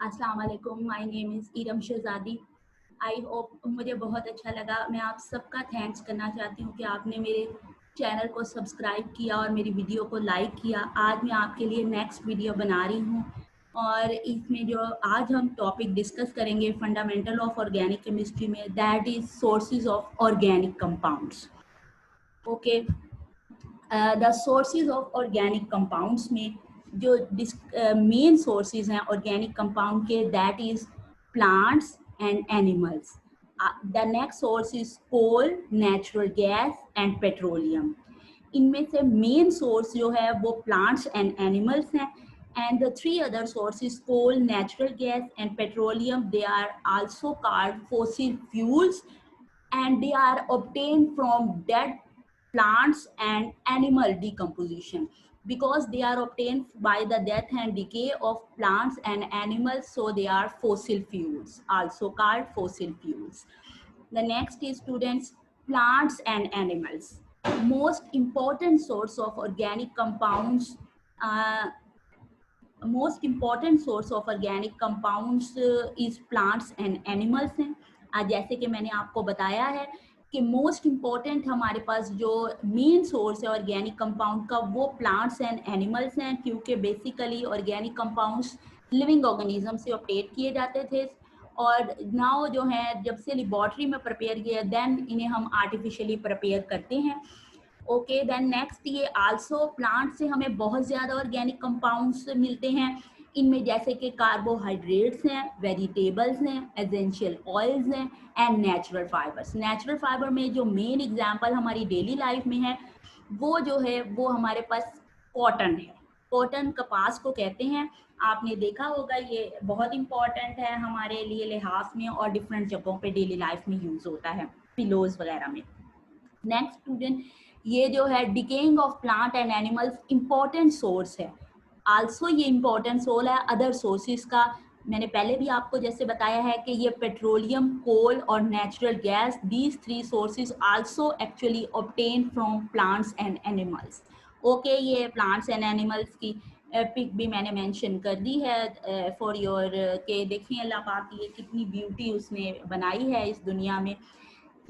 अस्सलाम वालेकुम, my name is Iram Shahzadi. I hope मुझे बहुत अच्छा लगा। मैं आप सबका थैंक्स करना चाहती हूँ कि आपने मेरे चैनल को सब्सक्राइब किया और मेरी वीडियो को लाइक किया। आज मैं आपके लिए नेक्स्ट वीडियो बना रही हूँ और इसमें जो आज हम टॉपिक डिस्कस करेंगे फंडामेंटल ऑफ ऑर्गेनिक केमिस्ट्री में, that is sources of organic compounds. Okay, the sources of organic compounds में जो मेन सोर्सेज हैं ऑर्गेनिक कंपाउंड के, that is plants and animals. The next source is coal, natural gas and petroleum. इनमें से main source जो है वो plants and animals हैं, and the three other sources coal, natural gas and petroleum, they are also called fossil fuels and they are obtained from dead plants and animal decomposition. Because they are obtained by the death and decay of plants and animals, so they are fossil fuels, also called fossil fuels. The next is, students, plants and animals. Most important source of organic compounds, uh, most important source of organic compounds is plants and animals हैं। जैसे कि मैंने आपको बताया है कि most important हमारे पास जो मेन सोर्स है ऑर्गेनिक कंपाउंड का, वो प्लांट्स एंड एनिमल्स हैं, क्योंकि basically organic compounds living organism से ऑब्टेन किए जाते थे और नाउ जो है जब से लेबॉर्ट्री में प्रिपेयर किया देन इन्हें हम आर्टिफिशियली प्रिपेयर करते हैं। ओके, देन नेक्स्ट, ये आल्सो प्लांट से हमें बहुत ज़्यादा ऑर्गेनिक कंपाउंड्स मिलते हैं। इनमें जैसे कि कार्बोहाइड्रेट्स हैं, वेजिटेबल्स हैं, एसेंशियल ऑयल्स हैं and natural fibres. Natural fibre में जो मेन एग्जांपल हमारी डेली लाइफ में है वो जो है वो हमारे पास कॉटन है। कॉटन कपास को कहते हैं, आपने देखा होगा, ये बहुत इंपॉर्टेंट है हमारे लिए लिहाज में और डिफरेंट जगहों पे डेली लाइफ में यूज़ होता है, पिलोज वगैरह में। नेक्स्ट स्टूडेंट, ये जो है decaying of plant and animals important source है। आल्सो ये इम्पॉर्टेंट सोर्स है अदर सोर्सेज का। मैंने पहले भी आपको जैसे बताया है कि ये पेट्रोलियम, कोल और natural gas, these three sources also actually obtain from plants and animals. Okay, ये प्लांट्स एंड एनिमल्स की पिक भी मैंने मेंशन कर दी है फॉर योर के देखिए अल्लाह पाक की ये कितनी ब्यूटी उसने बनाई है इस दुनिया में।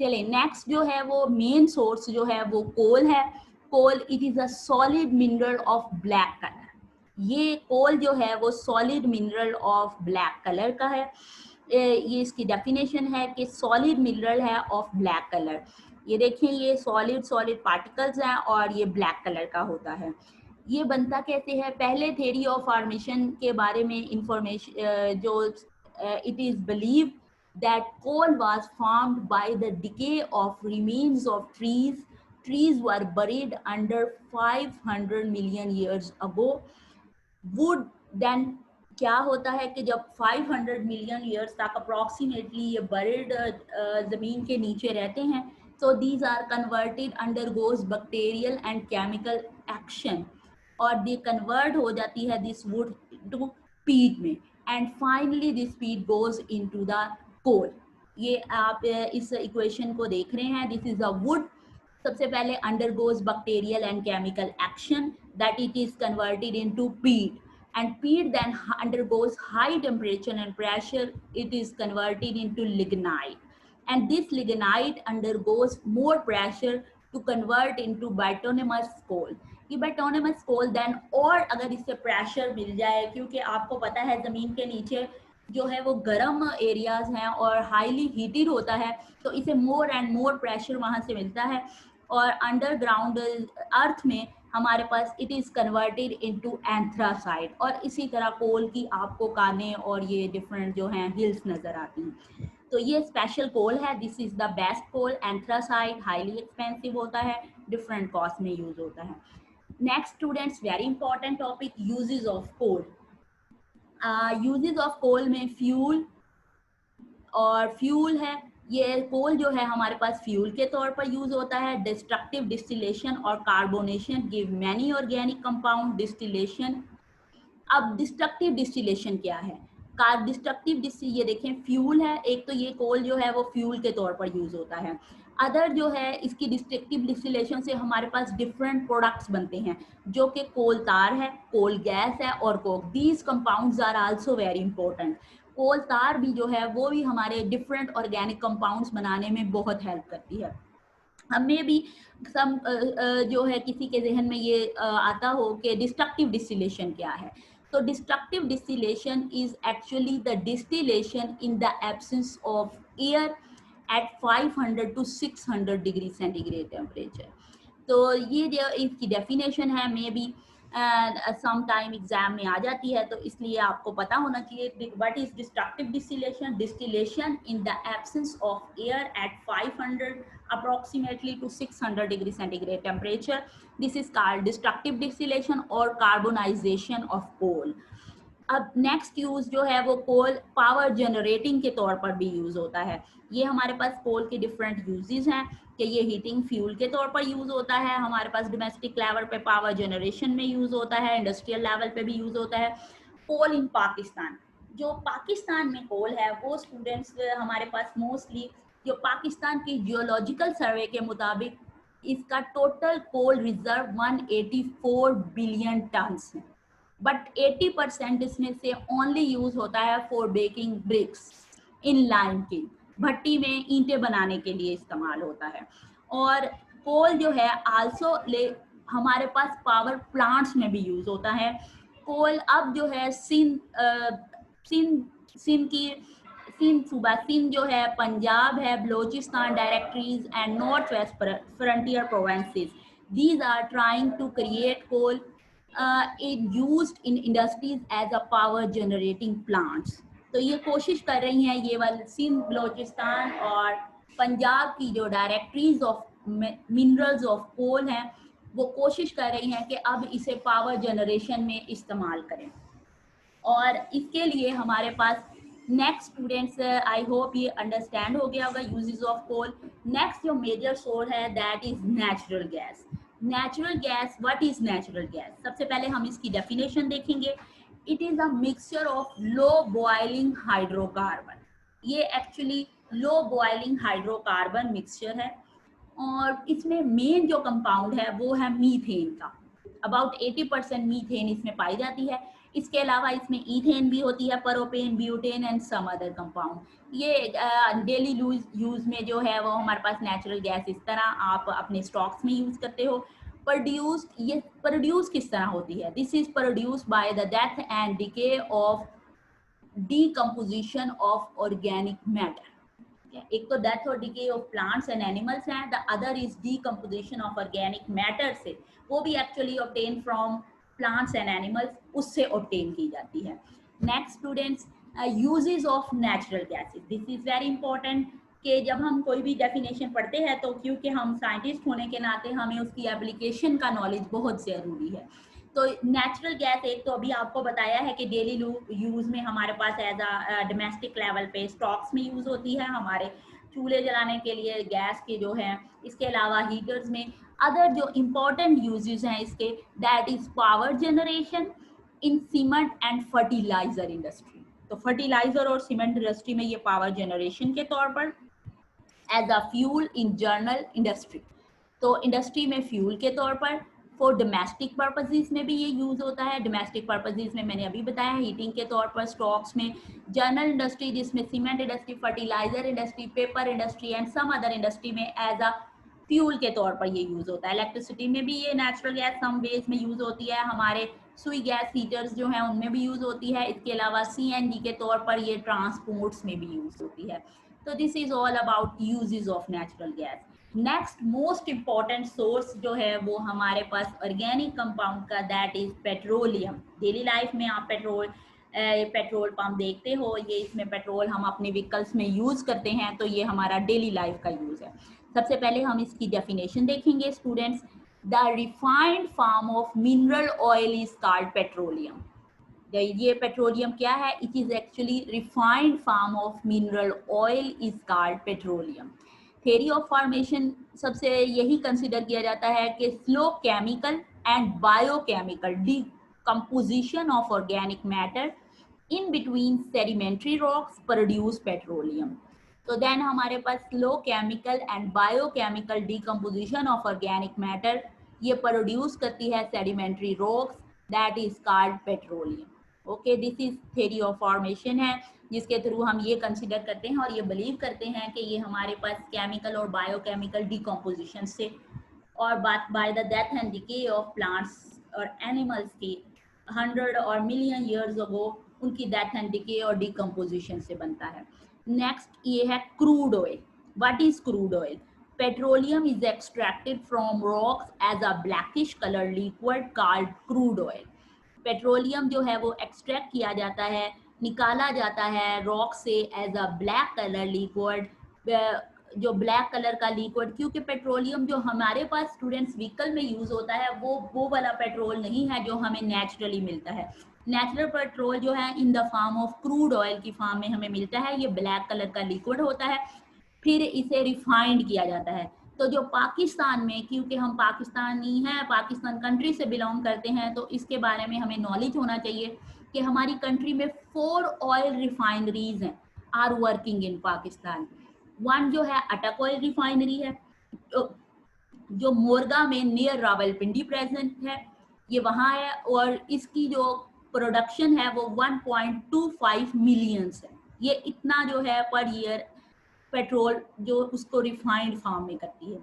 चलिए, नेक्स्ट जो है वो मेन सोर्स जो है वो कोल है। Coal, it is a solid mineral of black colour. ये कोल जो है वो solid mineral of black colour का है। ये इसकी डेफिनेशन है कि सॉलिड मिनरल है ऑफ ब्लैक कलर। ये देखिए, ये सॉलिड सॉलिड पार्टिकल्स हैं और ये ब्लैक कलर का होता है। ये बनता कैसे है, पहले थ्योरी ऑफ फॉर्मेशन के बारे में इंफॉर्मेशन जो it is believe that coal was formed by the decay of remains of trees. Trees were buried under 500 million years ago. Wood then, क्या होता है कि जब 500 मिलियन ईयर्स तक अप्रॉक्सीमेटली ये बरिड जमीन के नीचे रहते हैं, so these are converted undergoes bacterial and chemical action और ये कन्वर्ट हो जाती है दिस वुड टू पीट में, एंड फाइनली दिस पीट गोज इनटू द कोल। ये आप इस इक्वेशन को देख रहे हैं, दिस इज अ वुड। सबसे पहले undergoes bacterial and chemical action that it is converted into पीट, and peat then undergoes high temperature and pressure, it is converted into lignite, and this lignite undergoes more pressure to convert into bituminous coal। ये bituminous coal then, और अगर इससे pressure मिल जाए, क्योंकि आपको पता है जमीन के नीचे जो है वो गर्म एरियाज हैं और हाईली हीटेड होता है, तो इसे मोर एंड मोर प्रेशर वहां से मिलता है और अंडरग्राउंड अर्थ में हमारे पास इट इज कन्वर्टेड इनटू एंथ्रासाइड, और इसी तरह कोल की आपको काने और ये डिफरेंट जो हैं हिल्स नजर आती हैं। तो ये स्पेशल कोल है, this is the best coal. Anthracite highly expensive होता है, डिफरेंट कॉस्ट में यूज होता है। Next students, very important topic, uses of coal. Uses of coal में फ्यूल और फ्यूल है। ये कोल जो है हमारे पास फ्यूल के तौर पर यूज होता है। डिस्ट्रक्टिव डिस्टिलेशन और carbonation give many organic compound distillation. अब डिस्ट्रक्टिव डिस्टिलेशन क्या है, डिस्ट्रक्टिव ये देखें फ्यूल है, एक तो ये कोल जो है वो फ्यूल के तौर पर यूज होता है। अदर जो है इसकी डिस्ट्रक्टिव डिस्टिलेशन से हमारे पास डिफरेंट प्रोडक्ट्स बनते हैं, जो कि कोल तार है, कोल गैस है और coke. These compounds are also very important. Coal tar भी जो है वो भी हमारे डिफरेंट ऑर्गेनिक कंपाउंड्स बनाने में बहुत हेल्प करती है। हमें भी सम जो है किसी के जहन में ये आता हो कि डिस्ट्रक्टिव डिस्टिलेशन क्या है। तो destructive distillation is actually the distillation in the absence of air at 500 to 600 degree centigrade temperature. तो ये जो इसकी डेफिनेशन है maybe sometime exam में आ जाती है, तो इसलिए आपको पता होना चाहिए what is destructive distillation. Distillation in the absence of air at 500 approximately to 600 degree centigrade temperature. This is called destructive distillation or carbonization of coal. अब नेक्स्ट यूज जो है वो कोल पावर जनरेटिंग के तौर पर भी यूज होता है। ये हमारे पास कोल के डिफरेंट यूजेस हैं कि ये हीटिंग फ्यूल के तौर पर यूज होता है, हमारे पास डोमेस्टिक लेवल पे पावर जनरेशन में यूज होता है, इंडस्ट्रियल लेवल पे भी यूज होता है। कोल इन पाकिस्तान, जो पाकिस्तान में कोल है वो स्टूडेंट्स हमारे पास मोस्टली जो पाकिस्तान की जियोलॉजिकल सर्वे के मुताबिक इसका total coal reserve 184 billion tons है, बट 80% इसमें से ओनली यूज होता है for baking bricks in lime kiln, भट्टी में ईंटें बनाने के लिए इस्तेमाल होता है। और कोल जो है आल्सो हमारे पास पावर प्लांट्स में भी यूज होता है। कोल अब जो है सिंध सूबा सिंध जो है, पंजाब है, Balochistan directories and North West Frontier provinces, these are trying to create coal used in industries as a power generating plants। तो ये कोशिश कर रही हैं ये वाले सिंध, बलोचिस्तान और पंजाब की जो directories of minerals of coal हैं, वो कोशिश कर रही हैं कि अब इसे पावर जनरेशन में इस्तेमाल करें। और इसके लिए हमारे पास नेक्स्ट स्टूडेंट्स, आई होप ये अंडरस्टैंड हो गया होगा यूजेस ऑफ कोल। नेक्स्ट जो मेजर सोर्स है that is natural gas. Natural gas, what is natural gas? सबसे पहले हम इसकी डेफिनेशन देखेंगे। It is a mixture of low boiling hydrocarbon. ये actually low boiling hydrocarbon mixture है और इसमें मेन जो कंपाउंड है वो है मीथेन का। अबाउट 80% मीथेन इसमें पाई जाती है। इसके अलावा इसमें ईथेन भी होती है, propane, butane and some other compound. ये डेली यूज में जो है वो हमारे पास नेचुरल गैस इस तरह आप अपने स्टॉक्स में यूज करते हो। ये प्रोड्यूस किस तरह होती है? This is produce by the death and decay of decomposition of organic matter. एक तो डेथ और decay of plants and animals है, the other is decomposition of organic matter से, वो भी actually obtain from plants and animals, उससे obtain की जाती है। Next students, uses of natural gases. This is very important कि जब हम कोई भी डेफिनेशन पढ़ते हैं तो क्योंकि हम साइंटिस्ट होने के नाते हमें उसकी एप्लीकेशन का नॉलेज बहुत ज़रूरी है। तो नेचुरल गैस एक तो अभी आपको बताया है कि डेली यूज़ में हमारे पास एज अ डोमेस्टिक लेवल पे स्टॉक्स में यूज़ होती है, हमारे चूल्हे जलाने के लिए गैस के जो है, इसके अलावा हीटर्स में। अदर जो इम्पोर्टेंट यूजेस हैं इसके, that is power generation in cement and fertiliser industry. तो फर्टिलाइजर और सीमेंट इंडस्ट्री में ये पावर जनरेशन के तौर पर, as a fuel in general industry, तो इंडस्ट्री में फ्यूल के तौर पर। फॉर डोमेस्टिक पर्पसेस में भी ये यूज होता है। डोमेस्टिक पर्पसेस में मैंने अभी बताया हीटिंग के तौर पर स्टॉक्स में। जर्नल इंडस्ट्री जिसमें cement industry, fertiliser industry, paper industry and some other industry में एज अ फ्यूल के तौर पर ये यूज होता है। इलेक्ट्रिसिटी में भी ये नेचुरल गैस सम वेज में यूज होती है, हमारे सुई गैस हीटर्स जो हैं उनमें भी यूज होती है। इसके अलावा CNG के तौर पर ये ट्रांसपोर्ट्स में भी यूज होती है। तो this is all about uses of natural gas. Next most important source जो है वो हमारे पास ऑर्गेनिक कंपाउंड का, that is petroleum. Daily life में आप पेट्रोल पंप देखते हो, ये इसमें पेट्रोल हम अपने व्हीकल्स में यूज करते हैं, तो ये हमारा डेली लाइफ का यूज है। सबसे पहले हम इसकी डेफिनेशन देखेंगे students. The refined form of mineral oil is called petroleum. ये पेट्रोलियम क्या है? It is actually refined form of mineral oil is called petroleum. Theory of formation सबसे यही कंसिडर किया जाता है कि slow chemical and biochemical decomposition of organic matter in between sedimentary rocks produce petroleum। तो देन हमारे पास slow chemical and biochemical decomposition of organic matter, ये प्रोड्यूस करती है sedimentary rocks that is called petroleum. Okay, this is theory of formation है जिसके through हम ये कंसिडर करते हैं और ये बिलीव करते हैं कि ये हमारे पास केमिकल और बायोकेमिकल डिकम्पोजिशन से और by the death and decay of plants और एनिमल्स की 100 और मिलियन ईयर्स अगो उनकी डेथ एंड डिके और डिकम्पोजिशन से बनता है। नेक्स्ट ये है crude oil. What is crude oil? Petroleum is extracted from rocks as a blackish colour liquid called crude oil. Petroleum जो है वो एक्सट्रैक्ट किया जाता है, निकाला जाता है रॉक से as a black colour liquid, जो ब्लैक कलर का लिक्विड, क्योंकि पेट्रोलियम जो हमारे पास स्टूडेंट्स व्हीकल में यूज होता है वो वाला पेट्रोल नहीं है जो हमें नेचुरली मिलता है। नेचुरल पेट्रोल जो है in the form of crude oil की फॉर्म में हमें मिलता है, ये ब्लैक कलर का लिक्विड होता है, फिर इसे रिफाइंड किया जाता है। तो जो पाकिस्तान में, क्योंकि हम पाकिस्तानी हैं, पाकिस्तान कंट्री से बिलोंग करते हैं, तो इसके बारे में हमें नॉलेज होना चाहिए कि हमारी कंट्री में 4 ऑयल रिफाइनरीज हैं are working in Pakistan. One जो है अटक ऑयल रिफाइनरी है जो मोरगा में नियर रावलपिंडी प्रेजेंट है, ये वहाँ है, और इसकी जो प्रोडक्शन है वो 1.25 मिलियंस है। ये इतना जो है पर ईयर पेट्रोल जो उसको रिफाइंड फॉर्म में करती है।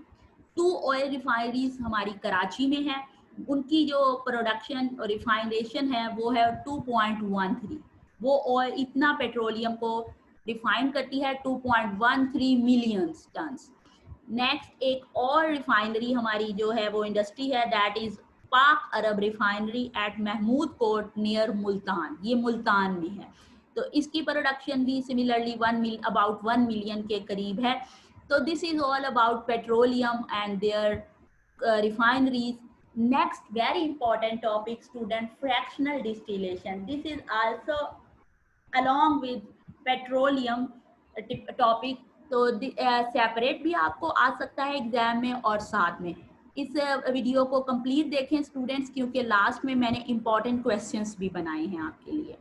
2 ऑयल रिफाइनरीज हमारी कराची में है, उनकी जो प्रोडक्शन और रिफाइनेशन है वो है 2.13, वो ऑयल इतना पेट्रोलियम को रिफाइन करती है, 2.13 मिलियन टन्स। नेक्स्ट एक और रिफाइनरी हमारी जो है वो इंडस्ट्री है that is Pak Arab refinery at Mahmood Kot near Multan, ये मुल्तान में है। तो इसकी प्रोडक्शन भी सिमिलरली अबाउट 1 मिलियन के करीब है। तो this is all about petroleum and their refineries. Next very important topic student, fractional distillation. This is also along with petroleum topic, तो सेपरेट भी आपको आ सकता है एग्जाम में और साथ में। इस वीडियो को कंप्लीट देखें स्टूडेंट्स, क्योंकि लास्ट में मैंने इंपॉर्टेंट क्वेश्चंस भी बनाए हैं आपके लिए।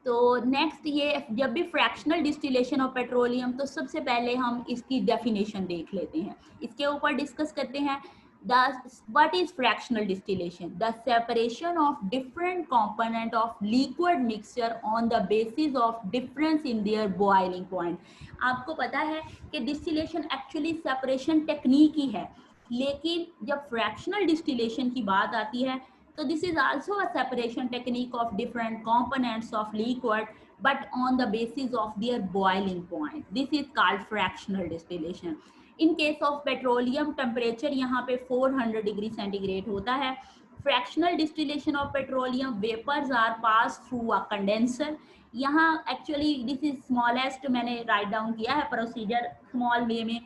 तो नेक्स्ट ये जब भी फ्रैक्शनल डिस्टिलेशन ऑफ पेट्रोलियम, तो सबसे पहले हम इसकी डेफिनेशन देख लेते हैं, इसके ऊपर डिस्कस करते हैं। What is fractional distillation? The separation of different component of liquid mixture on the basis of difference in their boiling point. आपको पता है कि डिस्टिलेशन एक्चुअली सेपरेशन टेक्निक ही है, लेकिन जब फ्रैक्शनल डिस्टिलेशन की बात आती है तो this is also a separation technique of different components of liquid but on the basis of their boiling point. This is called fractional distillation. In case of petroleum, temperature यहाँ पे 400 degree centigrade होता है। Fractional distillation of petroleum, vapors are passed through a condenser. यहाँ actually this is smallest मैंने write down किया है procedure small way में,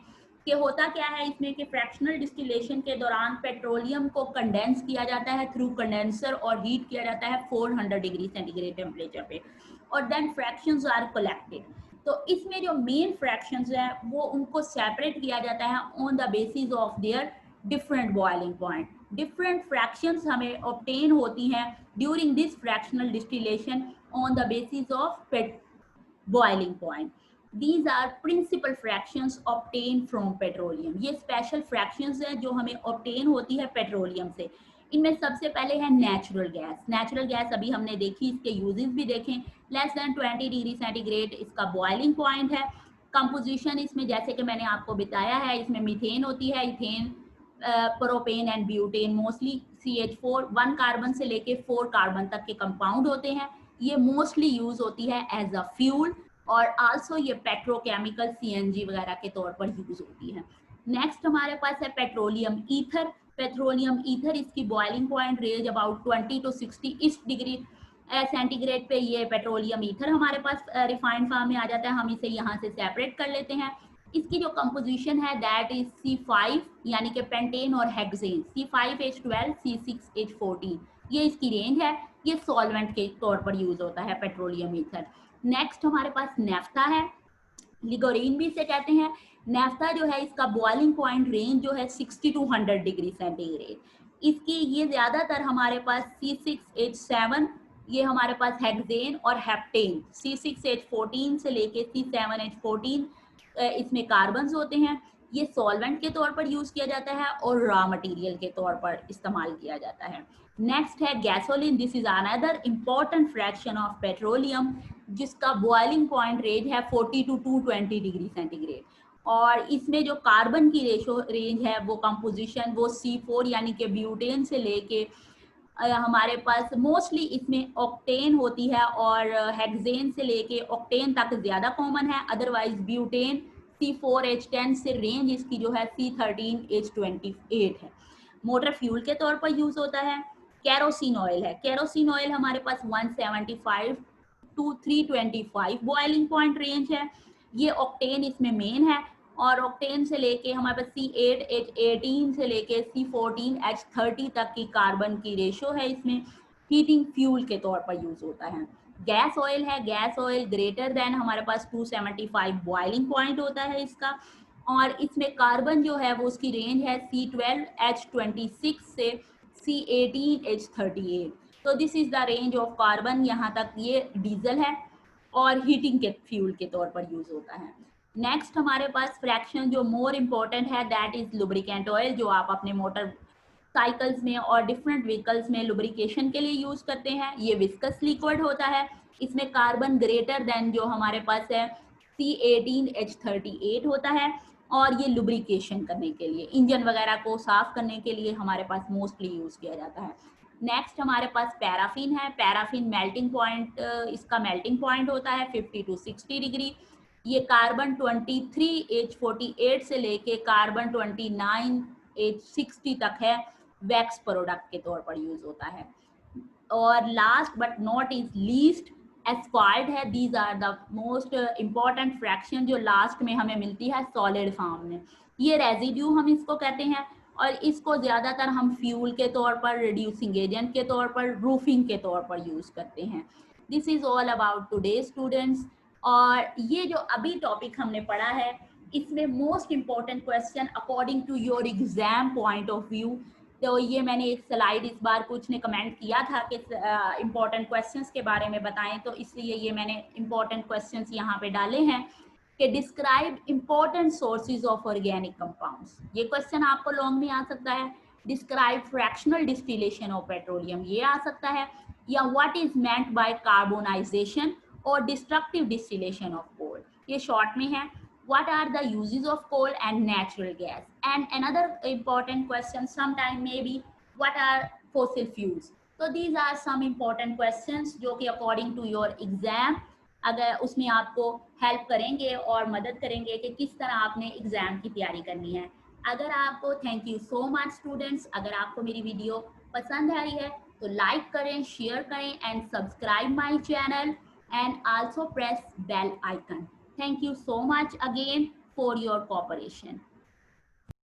कि होता क्या है इसमें कि फ्रैक्शनल डिस्टिलेशन के दौरान पेट्रोलियम को कंडेंस किया जाता है थ्रू कंडेंसर और हीट किया जाता है 400 डिग्री सेंटीग्रेड टेम्परेचर पे, और देन फ्रैक्शंस आर कलेक्टेड। तो इसमें जो मेन फ्रैक्शंस है वो उनको सेपरेट किया जाता है on the basis of their different boiling point. Different fractions हमें ऑब्टेन होती हैं during this fractional distillation on the basis of boiling point. These are principal fractions obtained from petroleum. ये स्पेशल फ्रैक्शंस हैं जो हमें ऑब्टेन होती है petroleum से। इनमें सबसे पहले है नेचुरल गैस। नेचुरल गैस अभी हमने देखी, इसके यूजेस भी देखें। लेस देन 20 डिग्री सेंटीग्रेड इसका बॉइलिंग पॉइंट है। कंपोजिशन इसमें जैसे कि मैंने आपको बताया है, इसमें मीथेन होती है, ethane, propane and butane, mostly CH4 1 carbon से लेके 4 कार्बन तक के कंपाउंड होते हैं। ये मोस्टली यूज होती है एज अ फ्यूल और आल्सो ये पेट्रोकेमिकल CNG वगैरह के तौर पर यूज होती है। नेक्स्ट हमारे पास है पेट्रोलियम ईथर। पेट्रोलियम ईथर इसकी boiling point range about 20 to 60 इस डिग्री सेंटीग्रेड पे ये पेट्रोलियम ईथर हमारे पास रिफाइंड फॉर्म में आ जाता है। हम इसे यहाँ से सेपरेट कर लेते हैं। इसकी जो कंपोजिशन है दैट इज C5 यानी कि पेंटेन और हेक्सेन, C5H12 C6H14, ये इसकी रेंज है। ये सॉल्वेंट के तौर पर यूज होता है पेट्रोलियम ईथर। नेक्स्ट हमारे पास नेफ्था है, लिगोरीन भी इसे कहते हैं। नेफ्था जो है इसका बॉइलिंग पॉइंट रेंज जो है 60 to 100 डिग्री सेंटीग्रेड। इसकी ये ज्यादातर हमारे पास C6H7, ये हमारे पास हेक्सेन और हेप्टेन, C6H14 से लेके C7H14 इसमें कार्बन्स होते हैं, ये सॉल्वेंट के तौर पर यूज किया जाता है और रॉ मटेरियल के तौर पर इस्तेमाल किया जाता है। नेक्स्ट है gasoline, this is another important fraction of petroleum, जिसका बॉइलिंग पॉइंट रेंज है 40 to 220 डिग्री सेंटीग्रेड, और इसमें जो कार्बन की रेशो रेंज है वो कंपोजिशन वो C4 यानी कि ब्यूटेन से लेके हमारे पास मोस्टली इसमें ऑक्टेन होती है, और हेक्सेन से लेके ऑक्टेन तक ज़्यादा कॉमन है, अदरवाइज ब्यूटेन C4H10 से रेंज इसकी जो है C13H28 है। मोटर फ्यूल के तौर पर यूज़ होता है। कैरोसिन ऑयल है, कैरोसिन ऑयल हमारे पास 175 to 325 बॉइलिंग पॉइंट रेंज है। ये ऑक्टेन इसमें मेन है, और ऑक्टेन से लेके हमारे पास C8H18 से लेके C14H30 तक की कार्बन की रेशो है इसमें। हीटिंग फ्यूल के तौर पर यूज होता है। गैस ऑयल है, गैस ऑयल ग्रेटर देन हमारे पास 275 बॉइलिंग पॉइंट होता है इसका, और इसमें कार्बन जो है वो उसकी रेंज है C12H26 से C18H38। तो this is the range of carbon, यहाँ तक ये डीजल है और हीटिंग के फ्यूल के तौर पर यूज होता है। नेक्स्ट हमारे पास फ्रैक्शन जो मोर इम्पोर्टेंट है दैट इज लुब्रिकेंट ऑयल, जो आप अपने मोटर साइकिल्स में और डिफरेंट व्हीकल्स में लुब्रिकेशन के लिए यूज करते हैं। ये विस्कस लिक्विड होता है, इसमें कार्बन ग्रेटर देन जो हमारे पास है C18H38 होता है, और ये लुब्रिकेशन करने के लिए, इंजन वगैरह को साफ करने के लिए हमारे पास मोस्टली यूज किया जाता है। नेक्स्ट हमारे पास पैराफिन है, पैराफिन मेल्टिंग पॉइंट, इसका मेल्टिंग पॉइंट होता है 50 to 60 डिग्री। ये कार्बन 23H48 से लेके कार्बन 29H60 तक है, वैक्स प्रोडक्ट के तौर पर यूज होता है। और last but not is least asphalt है, these are the most important fraction जो लास्ट में हमें मिलती है सॉलिड फॉर्म में। ये रेजिड्यू हम इसको कहते हैं, और इसको ज़्यादातर हम फ्यूल के तौर पर, रिड्यूसिंग एजेंट के तौर पर, रूफिंग के तौर पर यूज़ करते हैं। This is all about today students. और ये जो अभी टॉपिक हमने पढ़ा है इसमें most important question according to your exam point of view, तो ये मैंने एक स्लाइड इस बार कुछ ने कमेंट किया था कि इम्पॉर्टेंट क्वेश्चंस के बारे में बताएं, तो इसलिए ये मैंने इम्पॉर्टेंट क्वेश्चंस यहाँ पे डाले हैं कि describe important sources of organic compounds. ये क्वेश्चन आपको लॉन्ग में आ सकता है। Describe fractional distillation of petroleum, ये आ सकता है, या what is meant by carbonisation और डिस्ट्रक्टिव डिस्टिलेशन ऑफ कोल, ये शॉर्ट में है। What are the uses of coal and natural gas? And another important question sometime maybe, what are fossil fuels? So these are some important questions जो कि according to your exam अगर उसमें आपको help करेंगे और मदद करेंगे कि किस तरह आपने एग्जाम की तैयारी करनी है। अगर आपको, thank you so much students, अगर आपको मेरी वीडियो पसंद आई है तो लाइक करें, शेयर करें and subscribe my channel and also press bell icon. Thank you so much again for your cooperation.